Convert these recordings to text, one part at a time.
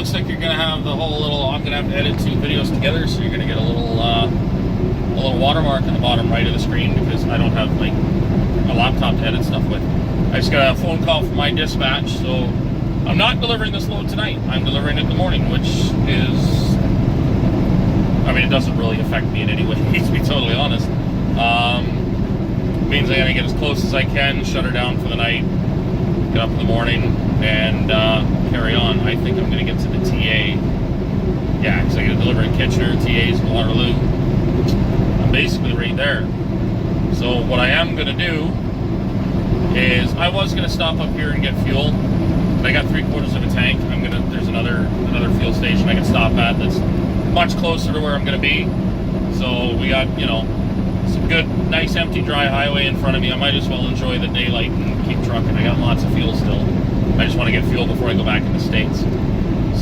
looks like you're gonna have the whole little. I'm gonna have to edit 2 videos together, so you're gonna get a little watermark in the bottom right of the screen because I don't have like a laptop to edit stuff with. I just got a phone call from my dispatch, so I'm not delivering this load tonight. I'm delivering it in the morning, which is, I mean, it doesn't really affect me in any way, to be totally honest. Means I gotta get as close as I can, shut her down for the night, get up in the morning, and carry on. I think I'm gonna get to the TA. Yeah, because I gotta deliver in Kitchener, TA's in Waterloo. I'm basically right there. So what I am gonna do is, I was gonna stop up here and get fuel. I got 3/4 of a tank. There's another fuel station I can stop at that's much closer to where I'm gonna be. So we got, you know, some good, nice, empty, dry highway in front of me. I might as well enjoy the daylight and keep trucking. I got lots of fuel still. I just want to get fuel before I go back in the States.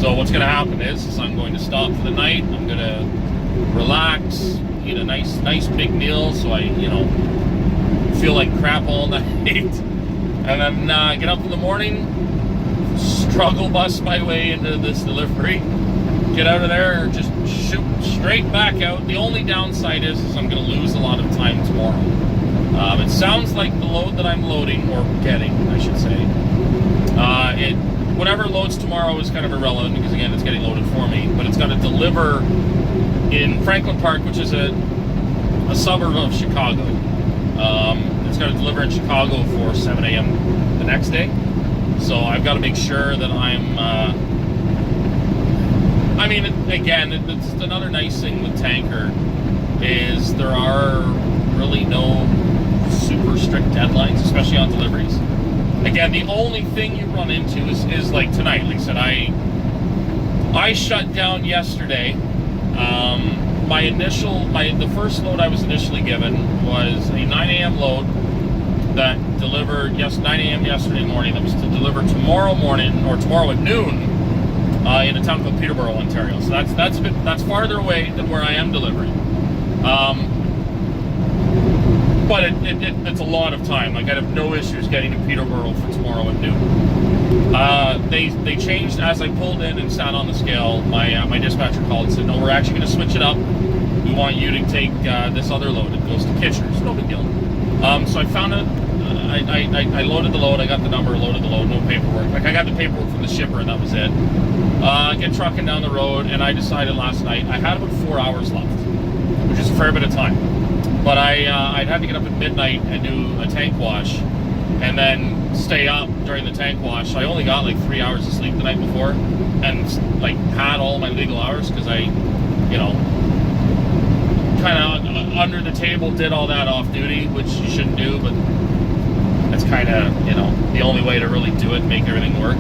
So what's going to happen is I'm going to stop for the night. I'm going to relax, eat a nice big meal so I, you know, feel like crap all night. And then get up in the morning, struggle bust my way into this delivery, get out of there, or just shoot straight back out. The only downside is I'm going to lose a lot of time tomorrow. It sounds like the load that I'm loading, or getting, I should say, whatever loads tomorrow is kind of irrelevant because, again, it's getting loaded for me, but it's got to deliver in Franklin Park, which is a suburb of Chicago. It's got to deliver in Chicago for 7 a.m. the next day. So I've got to make sure that I'm... I mean, again, it's another nice thing with Tanker is there are really no super strict deadlines, especially on deliveries. Again, the only thing you run into is like tonight. Like I said, I shut down yesterday. The first load I was initially given was a 9 a.m. load that delivered 9 a.m. yesterday morning. That was to deliver tomorrow morning, or tomorrow at noon, in a town called Peterborough, Ontario. So that's farther away than where I am delivering. But it's a lot of time. Like, I have no issues getting to Peterborough for tomorrow at noon. They changed as I pulled in and sat on the scale. My dispatcher called and said, no, we're actually going to switch it up. We want you to take this other load. It goes to Kitchener. It's no big deal. So I found it. I loaded the load. I got the number, loaded the load, no paperwork. Like, I got the paperwork from the shipper, and that was it. Get trucking down the road, and I decided last night I had about 4 hours left, which is a fair bit of time. But I'd had to get up at midnight and do a tank wash, and then stay up during the tank wash. So I only got like 3 hours of sleep the night before, and like had all my legal hours because I, you know, kind of under the table did all that off duty, which you shouldn't do, but that's kind of, you know, the only way to really do it, make everything work.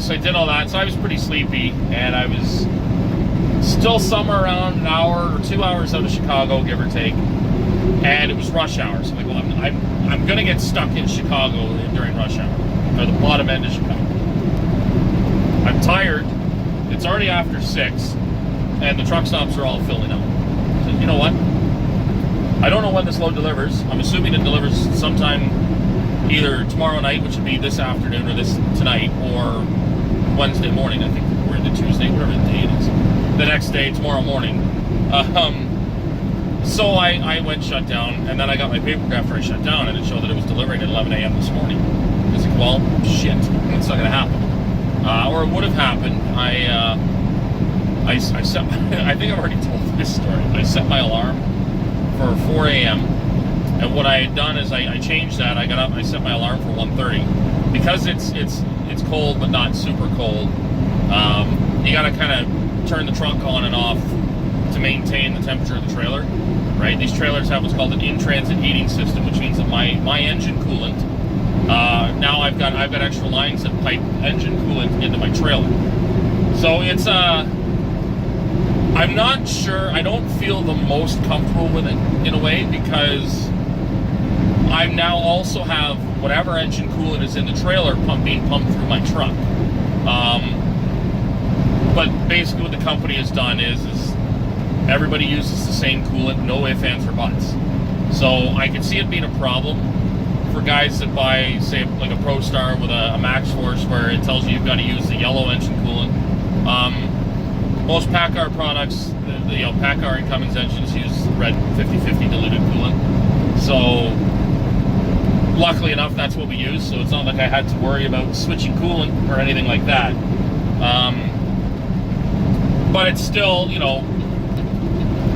So I did all that, so I was pretty sleepy, and I was still somewhere around an hour or 2 hours out of Chicago, give or take, and it was rush hour. So I'm like, well, I'm gonna get stuck in Chicago during rush hour, or the bottom end of Chicago. I'm tired. It's already after 6, and the truck stops are all filling up. So you know what? I don't know when this load delivers. I'm assuming it delivers sometime either tomorrow night, which would be this afternoon, or this tonight, or Wednesday morning. I think we're into Tuesday, whatever the day it is. The next day, tomorrow morning. So I went shut down, and then I got my paperwork after I shut down, and it showed that it was delivering at 11 a.m. this morning. I was like, well, shit, it's not going to happen. Or it would have happened. I set, I think I've already told this story. I set my alarm for 4 a.m. And what I had done is I changed that. I got up and I set my alarm for 1:30. Because it's cold but not super cold. You got to kind of turn the truck on and off to maintain the temperature of the trailer. Right? These trailers have what's called an in-transit heating system, which means that my engine coolant. Now I've got extra lines that pipe engine coolant into my trailer. So it's I'm not sure. I don't feel the most comfortable with it in a way because I now also have whatever engine coolant is in the trailer being pumped through my truck. But basically what the company has done is everybody uses the same coolant, no ifs, ands, or buts. So I can see it being a problem for guys that buy, say, like a ProStar with a Max Force, where it tells you you've got to use the yellow engine coolant. Most PACCAR products, the PACCAR and Cummins engines use red 50/50 diluted coolant. So luckily enough, that's what we use. So it's not like I had to worry about switching coolant or anything like that. But it's still,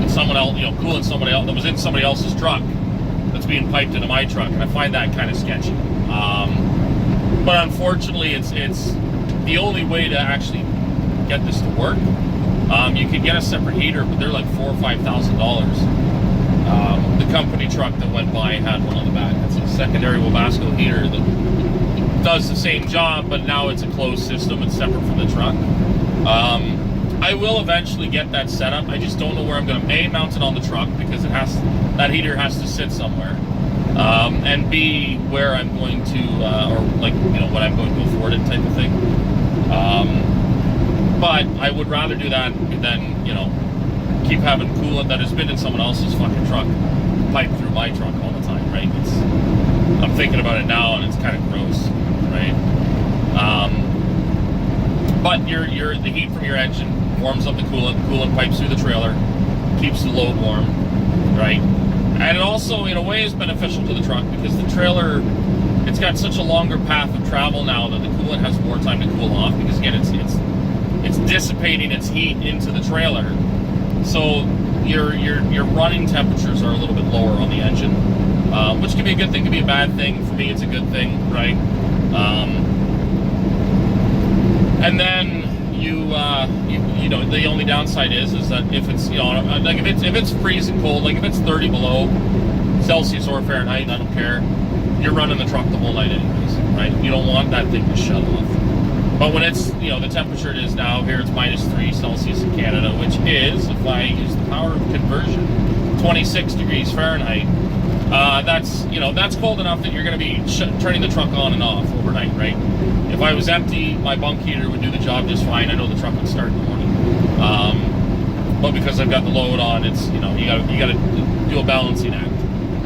someone else, coolant somebody else that was in somebody else's truck that's being piped into my truck, and I find that kind of sketchy. But unfortunately, it's the only way to actually get this to work. You could get a separate heater, but they're like $4,000 or $5,000. The company truck that went by had one on the back. It's a secondary Webasto heater that does the same job, but now it's a closed system. It's separate from the truck. I will eventually get that set up. I just don't know where I'm going to A, mount it on the truck, because that heater has to sit somewhere, and B, where I'm going to, when I'm going to afford it, type of thing. But I would rather do that than, keep having coolant that has been in someone else's fucking truck pipe through my truck all the time, right? I'm thinking about it now, and it's kind of gross, right? But the heat from your engine warms up the coolant pipes through the trailer, keeps the load warm, right? And it also, in a way, is beneficial to the truck, because the trailer, it's got such a longer path of travel now that the coolant has more time to cool off, because again, it's dissipating its heat into the trailer. So your running temperatures are a little bit lower on the engine, which can be a good thing, can be a bad thing. For me, it's a good thing, right? And then the only downside is that if it's if it's freezing cold, like if it's 30 below Celsius or Fahrenheit, I don't care, you're running the truck the whole night anyways, right? You don't want that thing to shut off. But when it's the temperature it is now, here it's -3 Celsius in Canada, which is, if I use the power of conversion, 26 degrees Fahrenheit. That's cold enough that you're going to be turning the truck on and off overnight, right? If I was empty, my bunk heater would do the job just fine. I know the truck would start in the morning. But because I've got the load on, it's you got to do a balancing act.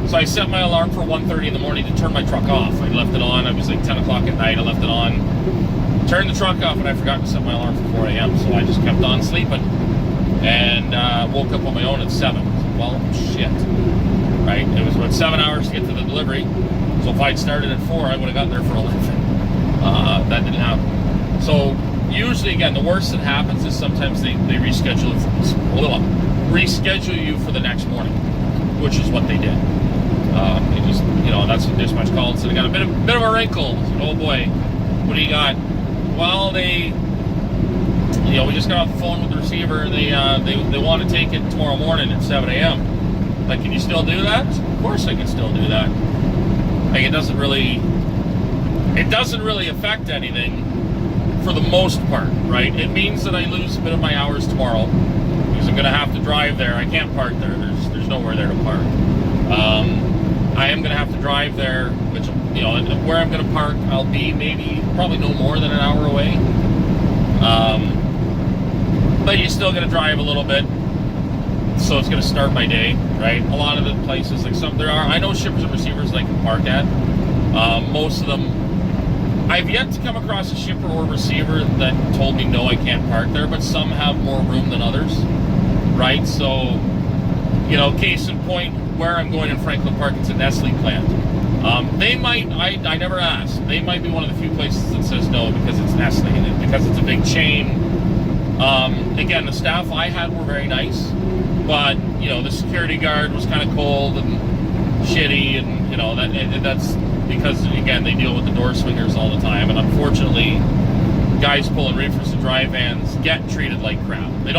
So I set my alarm for 1:30 in the morning to turn my truck off. I left it on. It was like 10 o'clock at night. I left it on, turned the truck off, and I forgot to set my alarm for 4 a.m. So I just kept on sleeping, and woke up on my own at 7. Well, shit. Right? It was about 7 hours to get to the delivery. So if I'd started at 4, I would have gotten there for 11. That didn't happen. So usually, again, the worst that happens is sometimes they reschedule you for the next morning, which is what they did. They just, that's what dispatch called and said, I got a bit of a wrinkle. I said, oh boy, what do you got? Well, we just got off the phone with the receiver. They want to take it tomorrow morning at 7 a.m. Like, can you still do that? Of course I can still do that. Like, it doesn't really affect anything for the most part, right? It means that I lose a bit of my hours tomorrow, because I'm going to have to drive there. I can't park there. There's nowhere there to park. I am going to have to drive there, which, where I'm going to park, I'll be probably no more than an hour away. But you're still going to drive a little bit. So it's going to start my day, right? A lot of the places, I know shippers and receivers that I can park at. Most of them, I've yet to come across a shipper or receiver that told me, no, I can't park there, but some have more room than others, right? So, case in point, where I'm going in Franklin Park, it's a Nestle plant. They might, I never asked, they might be one of the few places that says no, because it's Nestle, and because it's a big chain. Again, the staff I had were very nice, but, the security guard was kind of cold and shitty, and, that's because, again, they deal with the door swingers all the time, and unfortunately, guys pulling reefers and dry vans get treated like crap. It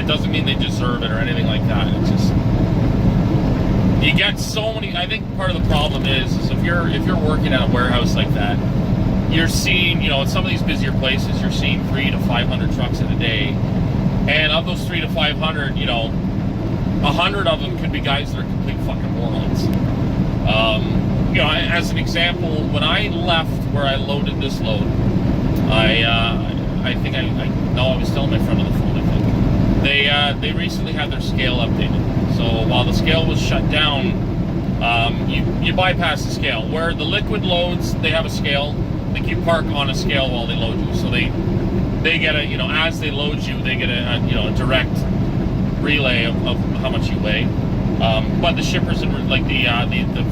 doesn't mean they deserve it or anything like that. It's just, you get so many. I think part of the problem is if you're working at a warehouse like that, you're seeing, in some of these busier places, you're seeing 300 to 500 trucks in a day, and of those 300 to 500, 100 of them could be guys that are complete fucking morons. As an example, when I left where I loaded this load, I was still on my friend on the phone, I think. They recently had their scale updated. So while the scale was shut down, you bypass the scale. Where the liquid loads, they have a scale. Like you park on a scale while they load you, so they get a, as they load you, they get a direct relay of how much you weigh. But the shippers and like the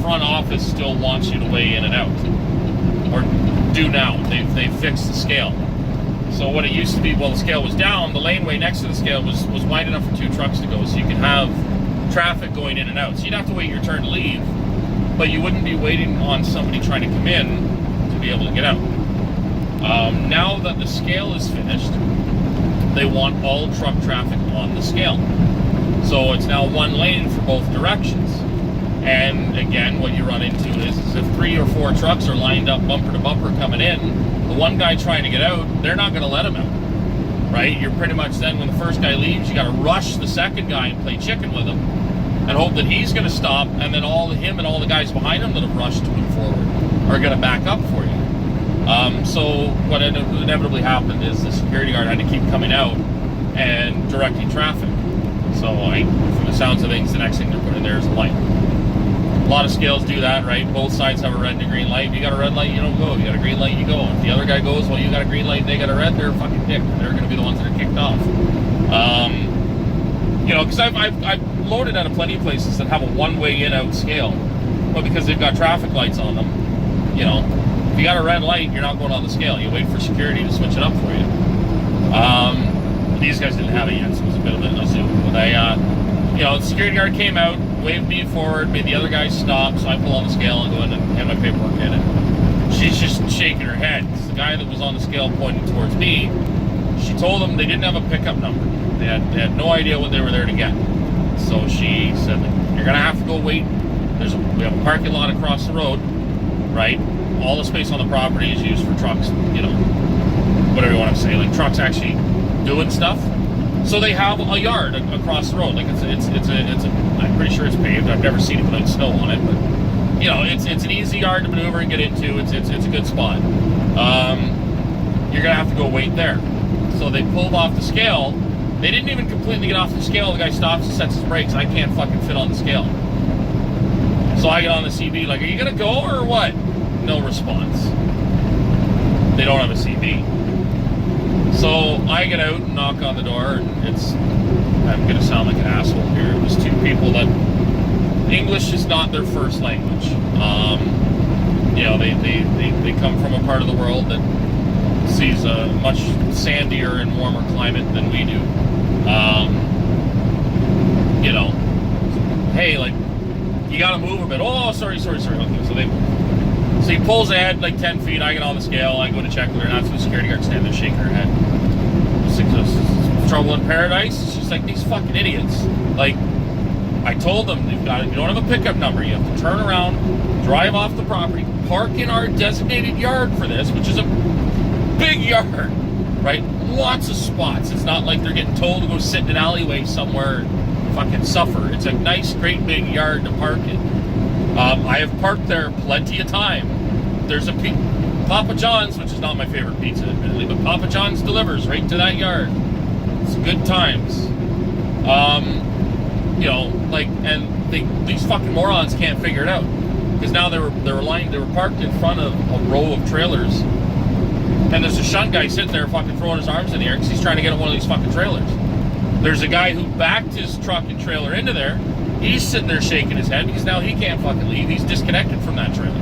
front office still wants you to weigh in and out, or do now. They've fixed the scale. So what it used to be, the scale was down. The laneway next to the scale was wide enough for 2 trucks to go, so you could have traffic going in and out. So you'd have to wait your turn to leave, but you wouldn't be waiting on somebody trying to come in to be able to get out. Now that the scale is finished, they want all truck traffic on the scale. So it's now 1 lane for both directions. And again, what you run into is if 3 or 4 trucks are lined up bumper to bumper coming in, the one guy trying to get out, they're not going to let him out, right? You're pretty much then, when the first guy leaves, you got to rush the second guy and play chicken with him and hope that he's going to stop, and then him and all the guys behind him that have rushed to move forward are going to back up for you. So what inevitably happened is the security guard had to keep coming out and directing traffic. So from the sounds of things, the next thing they're putting there is a light. A lot of scales do that, right? Both sides have a red and a green light. If you got a red light, you don't go. If you got a green light, you go. If the other guy goes while you got a green light and they got a red, they're a fucking dick. They're going to be the ones that are kicked off. Because I've loaded out of plenty of places that have a one-way in-out scale, but because they've got traffic lights on them, if you got a red light, you're not going on the scale. You wait for security to switch it up for you. These guys didn't have it yet, so it was a bit of a zoom. But the security guard came out, waved me forward, made the other guy stop, so I pull on the scale and go in and hand my paperwork in. And she's just shaking her head. The guy that was on the scale pointing towards me, she told them they didn't have a pickup number. They had no idea what they were there to get. So she said, you're going to have to go wait. We have a parking lot across the road, right? All the space on the property is used for trucks, whatever you want to say, like trucks actually doing stuff. So they have a yard across the road. Like it's I'm pretty sure it's paved. I've never seen it without snow on it, but it's an easy yard to maneuver and get into. It's a good spot. You're gonna have to go wait there. So they pulled off the scale. They didn't even completely get off the scale. The guy stops and sets his brakes. I can't fucking fit on the scale. So I get on the CB like, are you gonna go or what? No response. They don't have a CB. So I get out and knock on the door, and I'm going to sound like an asshole here. It was 2 people that English is not their first language. They come from a part of the world that sees a much sandier and warmer climate than we do. Hey, like, you got to move a bit. Oh, sorry. Okay, so he pulls ahead like 10 feet. I get on the scale. I go to check with her, and that's when the security guard standing there shaking her head. Trouble in paradise. She's like, these fucking idiots. Like, I told them, you don't have a pickup number. You have to turn around, drive off the property, park in our designated yard for this, which is a big yard, right? Lots of spots. It's not like they're getting told to go sit in an alleyway somewhere and fucking suffer. It's a nice, great big yard to park in. I have parked there plenty of time. There's a Papa John's, which is not my favorite pizza, admittedly, but Papa John's delivers right to that yard. It's good times. And these fucking morons can't figure it out, because now they were parked in front of a row of trailers, and there's a shunt guy sitting there fucking throwing his arms in the air because he's trying to get on one of these fucking trailers. There's a guy who backed his truck and trailer into there. He's sitting there shaking his head because now he can't fucking leave. He's disconnected from that trailer,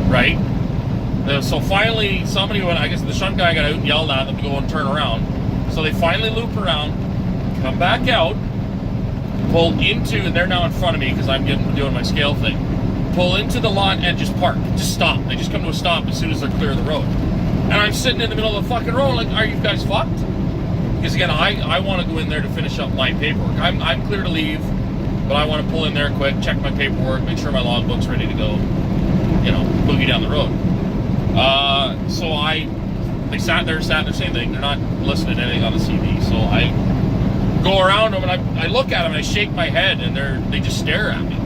right? So finally, somebody went, I guess the shunt guy got out and yelled at them to go and turn around. So they finally loop around, come back out, pull into, and they're now in front of me because I'm doing my scale thing. Pull into the lot and just park, just stop. They just come to a stop as soon as they're clear of the road. And I'm sitting in the middle of the fucking road like, are you guys fucked? Because again, I want to go in there to finish up my paperwork. I'm clear to leave, but I want to pull in there quick, check my paperwork, make sure my logbook's ready to go, boogie down the road. So they sat there, same thing. They're not listening to anything on the CD. So I go around them and I look at them and I shake my head and they just stare at me,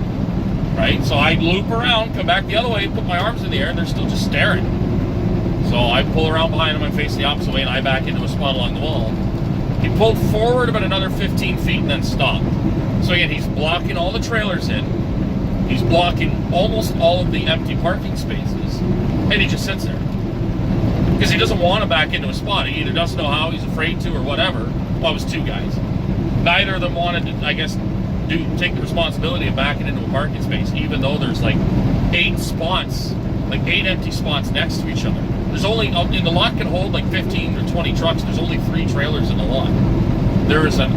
right? So I loop around, come back the other way, put my arms in the air, and they're still just staring. So I pull around behind them and face the opposite way, and I back into a spot along the wall. He pulled forward about another 15 feet and then stopped. So again, he's blocking all the trailers in. He's blocking almost all of the empty parking spaces, and he just sits there. Because he doesn't want to back into a spot. He either doesn't know how, he's afraid to, or whatever. Well, it was two guys. Neither of them wanted to, I guess, take the responsibility of backing into a parking space, even though there's like 8 spots, like 8 empty spots next to each other. There's only, in the lot can hold like 15 or 20 trucks. There's only 3 trailers in the lot. There is an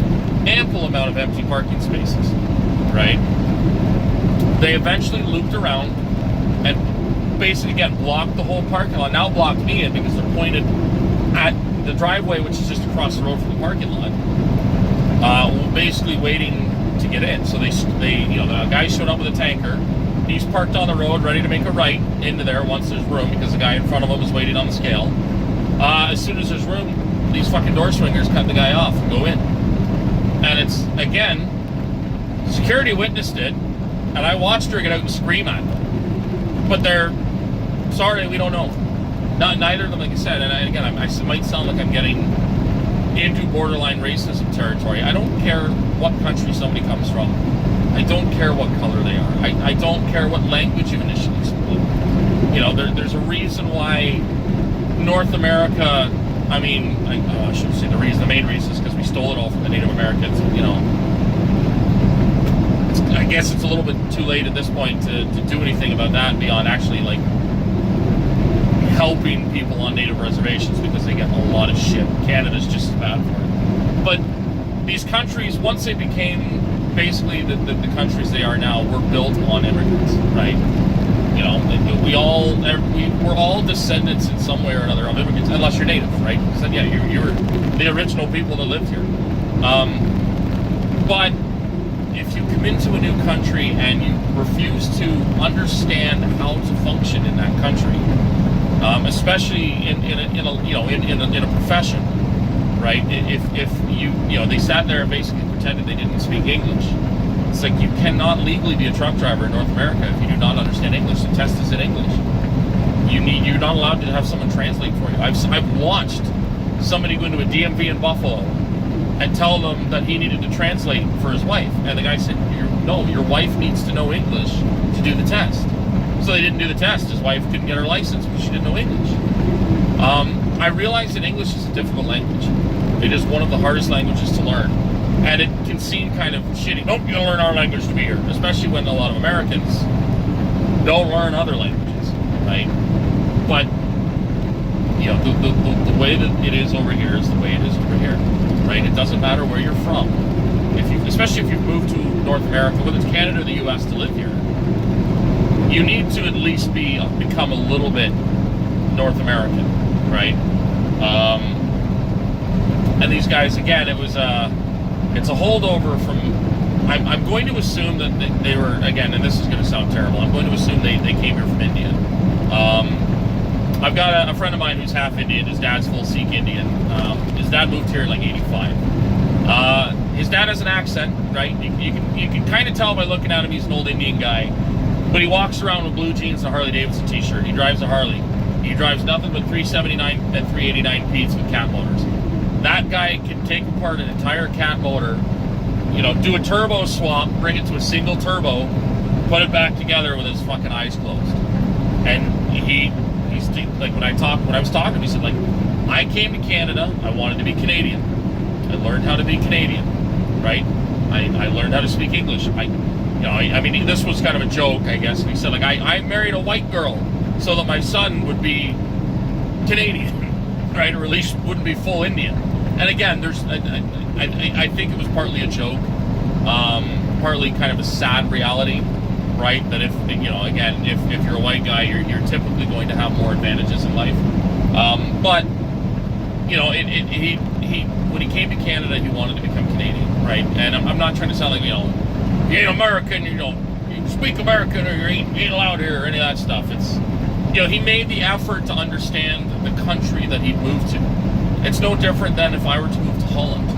ample amount of empty parking spaces, right? They eventually looped around and basically, again, blocked the whole parking lot. Now blocked me in because they're pointed at the driveway, which is just across the road from the parking lot. Basically waiting to get in. So they, you know, the guy showed up with a tanker. He's parked on the road, ready to make a right into there once there's room, because the guy in front of him is waiting on the scale. As soon as there's room, these fucking door swingers cut the guy off and go in. And it's, again, security witnessed it, and I watched her get out and scream at them. But they're, sorry, we don't know. Neither of them, like I said, and again, I might sound like I'm getting into borderline racism territory. I don't care what country somebody comes from. I don't care what color they are. I don't care what language you initially speak. You know, there's a reason why North America, I mean, I shouldn't say the reason, the main reason is because we stole it all from the Native Americans. You know, I guess it's a little bit too late at this point to do anything about that beyond actually like helping people on Native reservations, because they get a lot of shit. Canada's just as bad for it. But these countries, once they became basically the countries they are now, were built on immigrants, right? You know, we're all descendants in some way or another of immigrants, unless you're Native, right? So yeah, you're the original people that lived here. But if you come into a new country and you refuse to understand how to function in that country, especially in a profession, right? If you know, they sat there and basically pretended they didn't speak English. It's like, you cannot legally be a truck driver in North America if you do not understand English. The test is in English. You're not allowed to have someone translate for you. I've watched somebody go into a DMV in Buffalo and tell them that he needed to translate for his wife, and the guy said, "No, your wife needs to know English to do the test." So they didn't do the test. His wife couldn't get her license because she didn't know English. I realize that English is a difficult language. It is one of the hardest languages to learn. And it can seem kind of shitty. Nope, you don't learn our language to be here. Especially when a lot of Americans don't learn other languages, right? But, you know, the way that it is over here is the way it is over here, right? It doesn't matter where you're from. Especially if you've moved to North America, whether it's Canada or the US, to live here, you need to at least become a little bit North American, right? And these guys, again, it's a holdover from, I'm going to assume that they were, again, and this is going to sound terrible, I'm going to assume they came here from India. I've got a friend of mine who's half Indian. His dad's full Sikh Indian. His dad moved here in like 85. His dad has an accent, right? You can kind of tell by looking at him, he's an old Indian guy. But he walks around with blue jeans and a Harley Davidson t-shirt. He drives a Harley. He drives nothing but 379 and 389 Ps with cat motors. That guy can take apart an entire cat motor, you know, do a turbo swap, bring it to a single turbo, put it back together with his fucking eyes closed. And he's like, when I was talking to him, he said, like, I came to Canada, I wanted to be Canadian. I learned how to be Canadian, right? I learned how to speak English. I mean, this was kind of a joke, I guess. And he said, like, I married a white girl so that my son would be Canadian, right? Or at least wouldn't be full Indian. And again, I think it was partly a joke, partly kind of a sad reality, right? That if you're a white guy, you're typically going to have more advantages in life. But you know, he when he came to Canada, he wanted to become Canadian, right? And I'm not trying to sound like, you know, you ain't American, you know, you speak American or you ain't allowed here or any of that stuff. It's, you know, he made the effort to understand the country that he'd moved to. It's no different than if I were to move to Holland,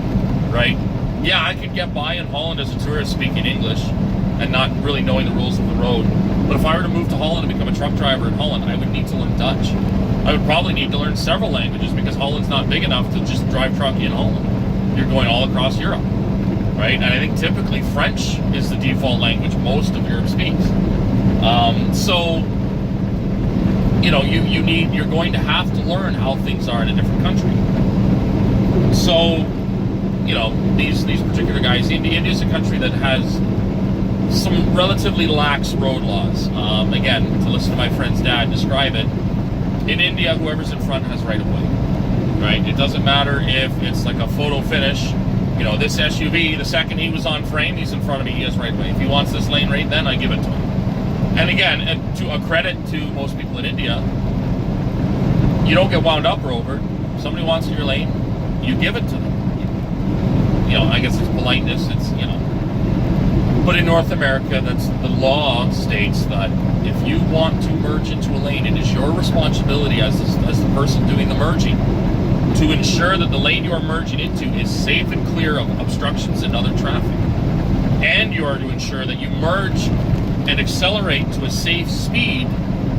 right? Yeah, I could get by in Holland as a tourist speaking English and not really knowing the rules of the road. But if I were to move to Holland and become a truck driver in Holland, I would need to learn Dutch. I would probably need to learn several languages because Holland's not big enough to just drive truck in Holland. You're going all across Europe. right? And I think typically French is the default language most of Europe speaks. So, you know, you're going to have to learn how things are in a different country. So, you know, these particular guys, India is a country that has some relatively lax road laws. Again, to listen to my friend's dad describe it, in India, whoever's in front has right of way, right? It doesn't matter if it's like a photo finish. You know, this SUV, the second he was on frame, he's in front of me, he has right of way. If he wants this lane right then, I give it to him. And again, to a credit to most people in India, you don't get wound up over. If somebody wants in your lane, you give it to them. You know, I guess it's politeness, it's, you know. But in North America, that's the law states that if you want to merge into a lane, it is your responsibility as the person doing the merging to ensure that the lane you are merging into is safe and clear of obstructions and other traffic. And you are to ensure that you merge and accelerate to a safe speed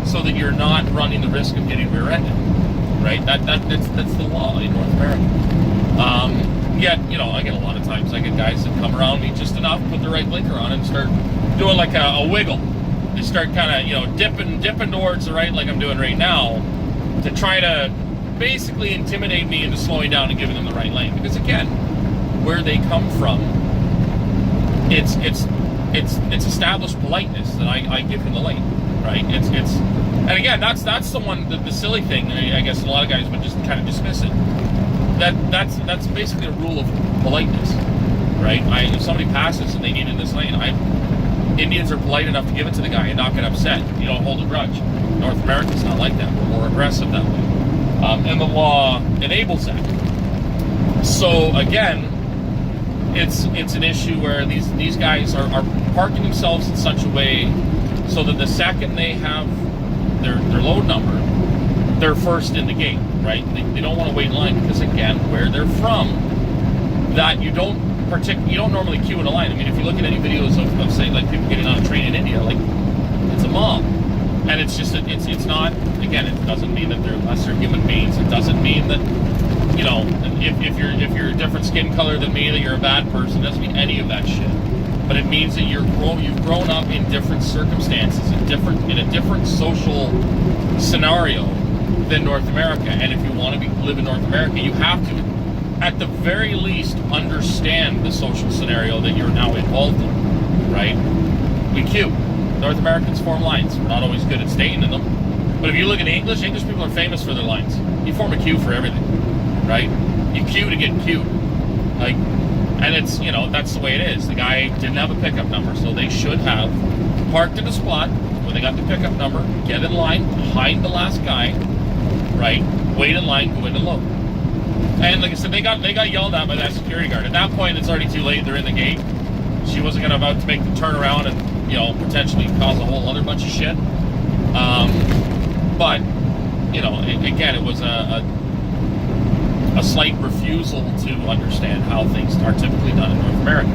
so that you're not running the risk of getting rear-ended, right? That's the law in North America. Yet, you know, I get a lot of times, I get guys that come around me just enough, put the right blinker on and start doing like a wiggle. They start kind of, you know, dipping towards the right like I'm doing right now to try to basically intimidate me into slowing down and giving them the right lane. Because again, where they come from, it's established politeness that I give him the lane, right? And again, that's the silly thing. I guess a lot of guys would just kind of dismiss it. That's basically a rule of politeness, right? If somebody passes and they need in this lane, Indians are polite enough to give it to the guy and not get upset. You don't hold a grudge. North America's not like that. We're more aggressive that way, and the law enables that. So again, it's an issue where these guys are parking themselves in such a way so that the second they have their load number, they're first in the gate, right? They don't want to wait in line because again, where they're from, that you don't normally queue in a line. I mean, if you look at any videos of say like people getting on a train in India, like it's a mob, and it's just it's not. Again, it doesn't mean that they're lesser human beings. It doesn't mean that, you know, if you're a different skin color than me, that you're a bad person. It doesn't mean any of that shit. But it means that you've grown up in different circumstances, in a different social scenario than North America. And if you want to live in North America, you have to, at the very least, understand the social scenario that you're now involved in, right? We queue. North Americans form lines. We're not always good at staying in them. But if you look at English people are famous for their lines. You form a queue for everything, right? You queue to get queued. Like, and it's, you know, that's the way it is. The guy didn't have a pickup number, so they should have parked in a spot when they got the pickup number, get in line behind the last guy, right? Wait in line, go in and load. And like I said, they got yelled at by that security guard. At that point, it's already too late. They're in the gate. She wasn't about to make the turnaround and, you know, potentially cause a whole other bunch of shit. But, you know, again, it was a slight refusal to understand how things are typically done in North America.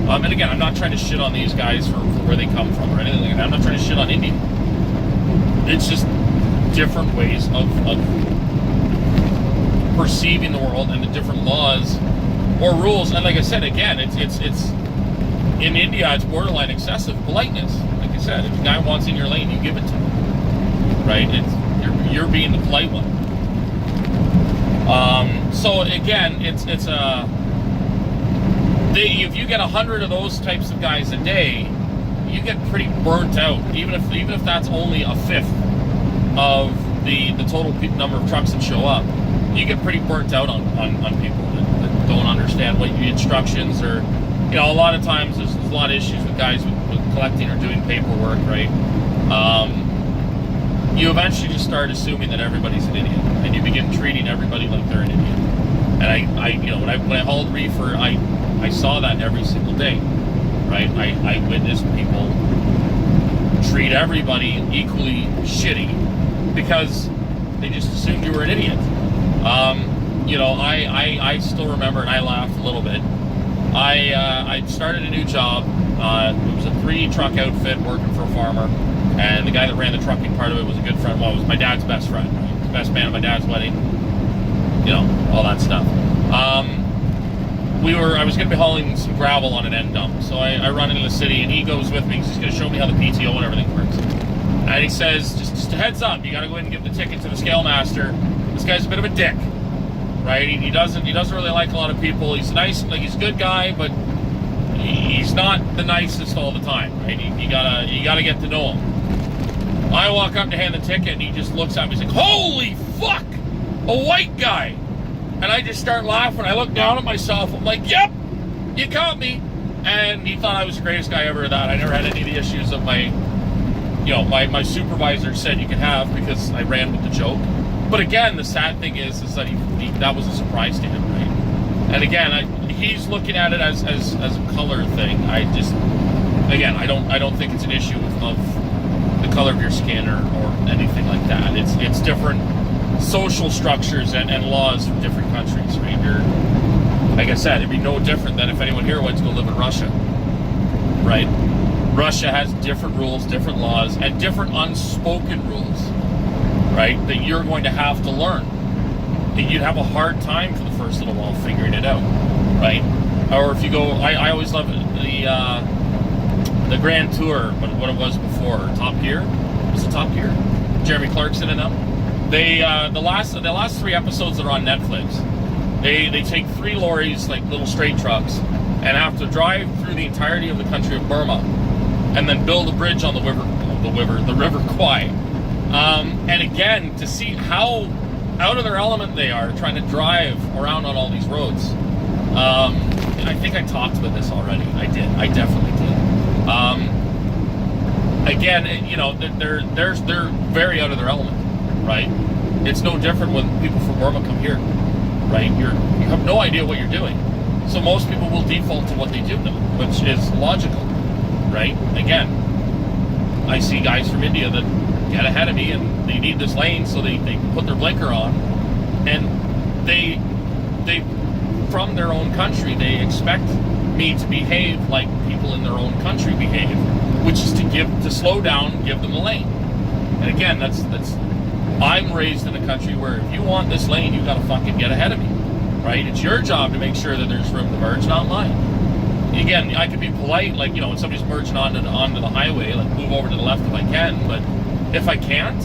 And again, I'm not trying to shit on these guys for where they come from or anything like that. I'm not trying to shit on India. It's just different ways of perceiving the world and the different laws or rules. And like I said, again, it's in India, it's borderline excessive politeness. Like I said, if a guy wants in your lane, you give it to him, right? You're being the polite one. So again, if you get 100 of those types of guys a day, you get pretty burnt out. Even if that's only a fifth of the total number of trucks that show up, you get pretty burnt out on people that don't understand what your instructions or, you know, a lot of times there's a lot of issues with guys with collecting or doing paperwork, right? You eventually just start assuming that everybody's an idiot, and you begin treating everybody like they're an idiot. And I you know, when I hauled reefer, I saw that every single day, right? I witnessed people treat everybody equally shitty because they just assumed you were an idiot. You know, I still remember, and I laughed a little bit. I started a new job. It was a 3-truck outfit working for a farmer. And the guy that ran the trucking part of it was a good friend. Well, it was my dad's best friend, right? Best man at my dad's wedding. You know, all that stuff. I was going to be hauling some gravel on an end dump. So I run into the city, and he goes with me because he's going to show me how the PTO and everything works. And he says, just a heads up, you got to go in and give the ticket to the scale master. This guy's a bit of a dick, right? He doesn't really like a lot of people. He's nice, like he's a good guy, but he's not the nicest all the time, right? You gotta get to know him. I walk up to hand the ticket, and he just looks at me. He's like, "Holy fuck, a white guy!" And I just start laughing. I look down at myself. I'm like, "Yep, you caught me." And he thought I was the greatest guy ever. That I never had any of the issues that my supervisor said you could have because I ran with the joke. But again, the sad thing is that that was a surprise to him, right? And again, he's looking at it as a color thing. I don't think it's an issue of the color of your skin or anything like that. It's different social structures and laws from different countries, right? Like I said, it'd be no different than if anyone here went to go live in Russia, right? Russia has different rules, different laws, and different unspoken rules, right, that you're going to have to learn. That you'd have a hard time for the first little while figuring it out, right? Or if you go, I always love the Grand Tour, what it was before, Top Gear. Was it Top Gear? Jeremy Clarkson and them. They the last 3 episodes that are on Netflix, they take 3 lorries, like little straight trucks, and have to drive through the entirety of the country of Burma, and then build a bridge on the River Kwai. And again, to see how out of their element they are trying to drive around on all these roads. I think I talked about this already. I did. I definitely did. Again, they're very out of their element, right? It's no different when people from Burma come here, right? You have no idea what you're doing. So most people will default to what they do know, which is logical, right? Again, I see guys from India that get ahead of me and they need this lane, so they put their blinker on, and they from their own country, they expect me to behave like people in their own country behave, which is to slow down, give them a lane. And again, that's I'm raised in a country where if you want this lane, you gotta fucking get ahead of me, right? It's your job to make sure that there's room to merge, not mine. Again, I could be polite, like, when somebody's merging onto the highway, like, move over to the left if I can, but if I can't,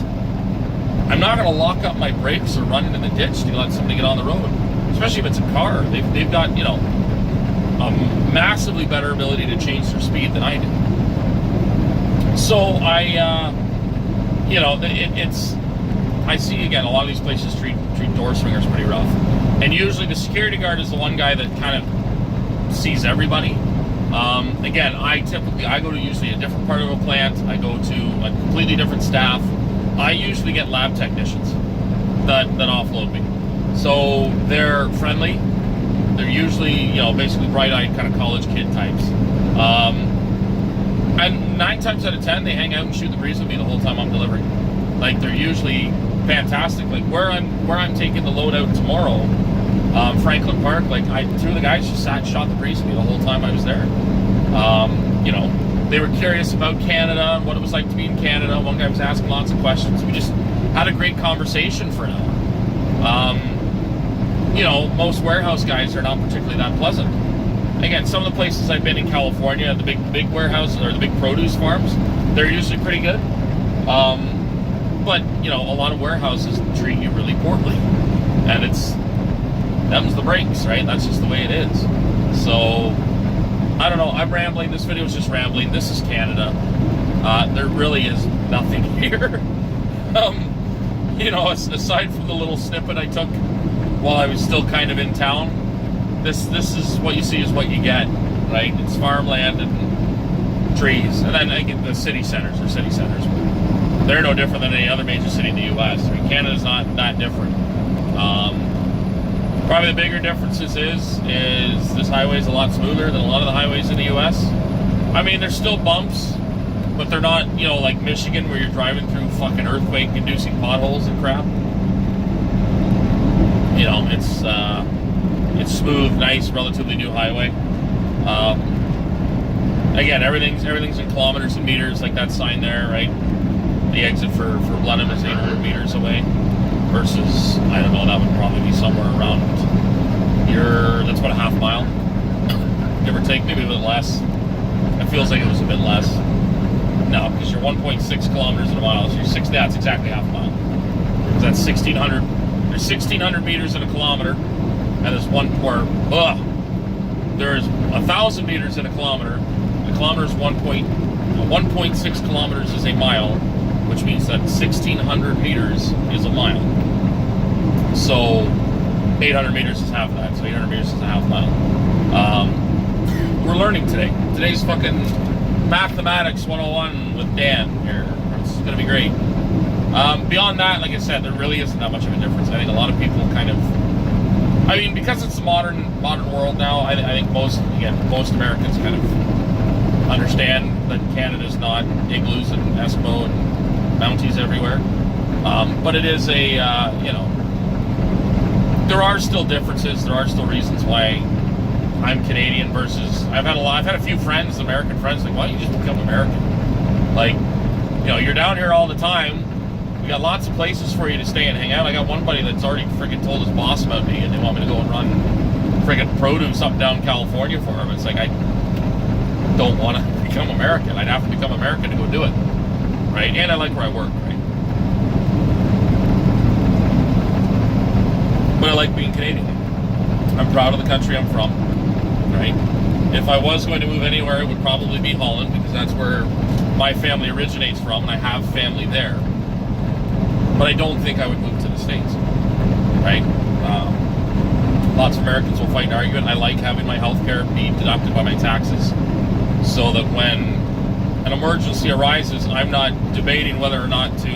I'm not going to lock up my brakes or run into the ditch to let somebody get on the road, especially if it's a car. They've got, a massively better ability to change their speed than I do. So I see, again, a lot of these places treat door swingers pretty rough. And usually the security guard is the one guy that kind of sees everybody. Again, I go to usually a different part of a plant. I go to a completely different staff. I usually get lab technicians that offload me. So they're friendly. They're usually, basically bright-eyed kind of college kid types. And 9 times out of 10, they hang out and shoot the breeze with me the whole time I'm delivering. Like, they're usually fantastic. Like where I'm taking the load out tomorrow, Franklin Park, like 2 of the guys just sat and shot the breeze with me the whole time I was there. They were curious about Canada and what it was like to be in Canada. One guy was asking lots of questions. We just had a great conversation for an hour. Most warehouse guys are not particularly that pleasant. Again, some of the places I've been in California, the big warehouses or the big produce farms, they're usually pretty good. But a lot of warehouses treat you really poorly, and them's the breaks, right? That's just the way it is. So I don't know. I'm rambling. This video is just rambling. This is Canada. There really is nothing here. Aside from the little snippet I took while I was still kind of in town, this is what you see is what you get, right? It's farmland and trees, and then the city centers are city centers. They're no different than any other major city in the U.S. I mean, Canada's not that different. Probably the bigger differences is this highway is a lot smoother than a lot of the highways in the U.S. I mean, there's still bumps, but they're not, like Michigan where you're driving through fucking earthquake-inducing potholes and crap. It's smooth, nice, relatively new highway. Again, everything's in kilometers and meters, like that sign there, right? The exit for Blenheim is 800 meters away. Versus, I don't know, that would probably be somewhere around here. That's about a half mile. take, maybe a bit less. It feels like it was a bit less. No, because you're 1.6 kilometers in a mile, so that's exactly half a mile. So that's 1,600. There's 1,600 meters in a kilometer, and there's there's 1,000 meters in a kilometer. A kilometer is 1.6 kilometers is a mile, which means that 1,600 meters is a mile. So 800 meters is half of that. So 800 meters is a half mile. We're learning today. Today's fucking Mathematics 101 with Dan here. It's going to be great. Beyond that, like I said, there really isn't that much of a difference. I think a lot of people kind of, because it's a modern world now, I think most Americans kind of understand that Canada's not igloos and Eskimo and Mounties everywhere. But it is there are still differences. There are still reasons why I'm Canadian versus I've had a few friends, American friends, like, why don't you just become American? Like, you're down here all the time. We got lots of places for you to stay and hang out. I got one buddy that's already freaking told his boss about me, and they want me to go and run freaking produce up down California for him. It's like, I don't want to become American. I'd have to become American to go do it, right? And I like where I work, right? But I like being Canadian. I'm proud of the country I'm from, right? If I was going to move anywhere, it would probably be Holland, because that's where my family originates from, and I have family there. But I don't think I would move to the States, right? Lots of Americans will fight and argue it. I like having my health care be deducted by my taxes, so that when an emergency arises, I'm not debating whether or not to,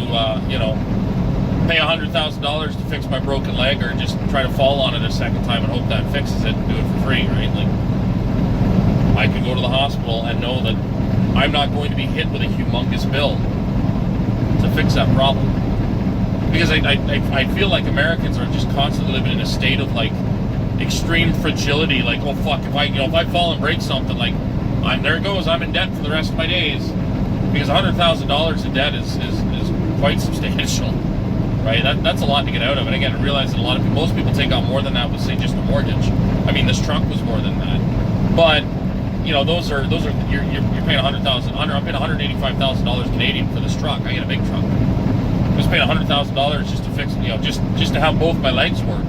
pay $100,000 to fix my broken leg, or just try to fall on it a second time and hope that fixes it and do it for free, right? Like, I could go to the hospital and know that I'm not going to be hit with a humongous bill to fix that problem. Because I feel like Americans are just constantly living in a state of, like, extreme fragility. Like, oh fuck, if I fall and break something, like, there it goes, I'm in debt for the rest of my days. Because $100,000 in debt is quite substantial, right? That's a lot to get out of. And again, I realize that most people take out more than that with, say, just a mortgage. I mean, this truck was more than that, but those are you're paying $100,000. I'm paying $185,000 Canadian for this truck. I get a big truck. I was paying $100,000 just to fix, just to have both my legs work,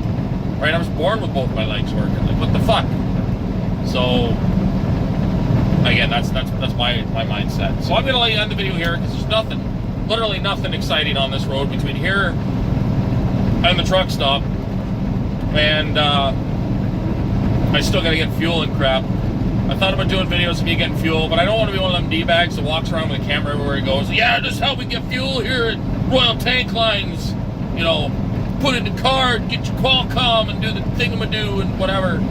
right? I was born with both my legs working. Like, what the fuck? So again, that's my mindset. So I'm gonna let you end the video here, because there's literally nothing exciting on this road between here and the truck stop, and I still gotta get fuel and crap. I thought about doing videos of me getting fuel, but I don't want to be one of them D-bags that walks around with a camera everywhere he goes. Yeah, this is how we get fuel here at Royal Tank Lines. Put it in the car, get your Qualcomm, and do the thingamadoo and whatever.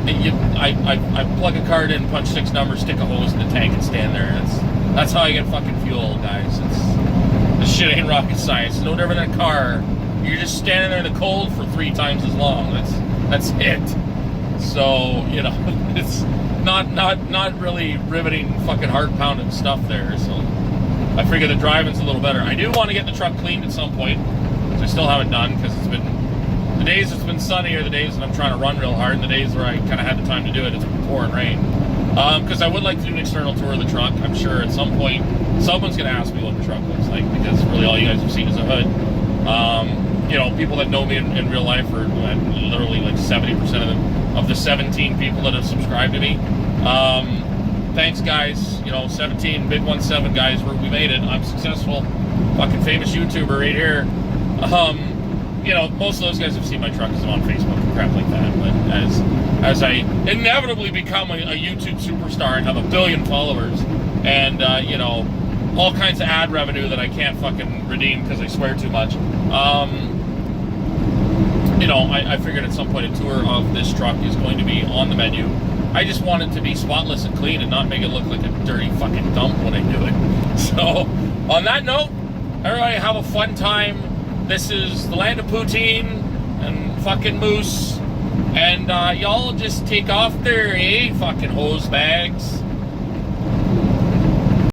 And I plug a card in, punch 6 numbers, stick a hose in the tank, and stand there. That's how I get fucking fuel, guys. This shit ain't rocket science. It's no different than a car. You're just standing there in the cold for 3 times as long. That's it. So, it's not really riveting, fucking heart-pounding stuff there. So I figure the driving's a little better. I do want to get the truck cleaned at some point, which I still haven't done, because the days it's been sunny are the days that I'm trying to run real hard, and the days where I kind of had the time to do it, it's been pouring rain. Because I would like to do an external tour of the truck. I'm sure at some point someone's going to ask me what the truck looks like, because really all you guys have seen is a hood. People that know me in real life are literally like 70% of the 17 people that have subscribed to me. Thanks, guys. 17 big 17 guys. We made it. I'm successful. Fucking famous YouTuber right here. Most of those guys have seen my truck because I'm on Facebook and crap like that. But as I inevitably become a YouTube superstar and have 1 billion followers, and all kinds of ad revenue that I can't fucking redeem because I swear too much. I figured at some point a tour of this truck is going to be on the menu. I just want it to be spotless and clean and not make it look like a dirty fucking dump when I do it. So, on that note, everybody have a fun time. This is the land of poutine and fucking moose. And y'all just take off there, fucking hose bags.